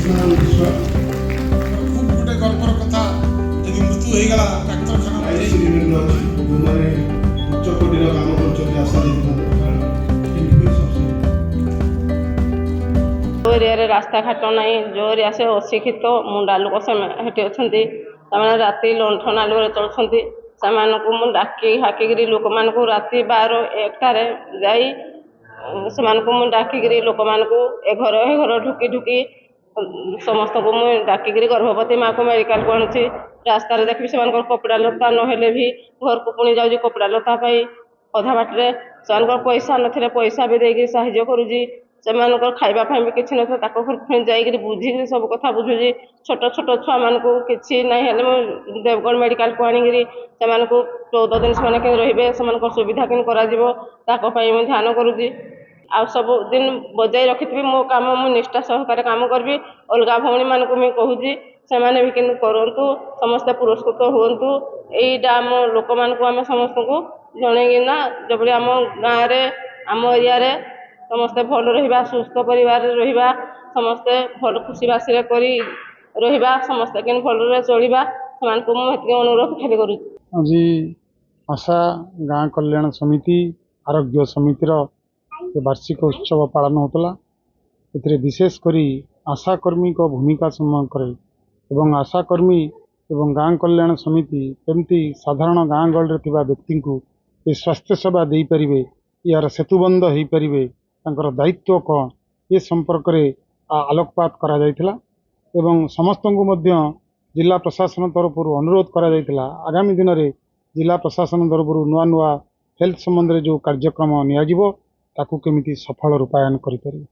खूब गोटे गर्वर कथा यदि मृत्यु हो गला डाक्तरखाना उच्चकोटीर काम कर आशा जो एरिया रास्ता घाट ना जो एरिया से अशिक्षित मुंडा लोक से अच्छा राति लंठन आलुरे चलुँच से डाकी हाकिकी लोक मान राति 12-1 जाई से डाकिकी लोक मान ए घर ढुकी ढुकी समस्त को मुझे डाकिकी गर्भवती माँ को मेडिकल को आणुची रास्ता देखी से कपड़ा लता नहेले भी घर को पुणी जाऊँगी कपड़ा लता अधा बाटे से पैसा नथिले पैसा भी देगी साहाय्य करुँगी से खावाई भी किसी न जाकर बुझी सब कथा बुझुची छोट छोट छुआ मान कि नहीं देवगढ़ मेडिकल को आनिकी से 14 दिन से रे से सुविधा कि ध्यान करुँगी आ सब दिन बजाई रखी मो काम मु निष्ठा सहकार काम करी अलग भौणी मान मुझे कहूँ से भी कि करूँ समस्ते पुरस्कृत हूँ यहीटा आम लोक मान आम समस्त को जनईना जब आम गाँव आम एरिया समस्ते भल रहा सुस्थ परिवार रहा समस्ते भल खुशीबासी रहा समस्ते कि भल चलवा से अनुरोध खाली करुँ। आज आशा गाँ कल्याण समिति आरोग्य समितिर वार्षिक उत्सव पालन होता ए विशेषकर आशाकर्मी को भूमिका समग्र एवं आशाकर्मी एवं गाँ कल्याण समिति केमती साधारण गाँ गहली व्यक्ति को ये स्वास्थ्य सेवा दे पारे यार सेतुबंध हो पारे दायित्व कौन ये संपर्क में आलोकपात करा जायथिला एवं समस्त को जिला प्रशासन तरफ अनुरोध करा जायथिला आगामी दिन में जिला प्रशासन तरफ नुआ नुआ हेल्थ संबंध में जो कार्यक्रम नियाजिवो ताकू केमिति सफल रूपायन करि परिबे।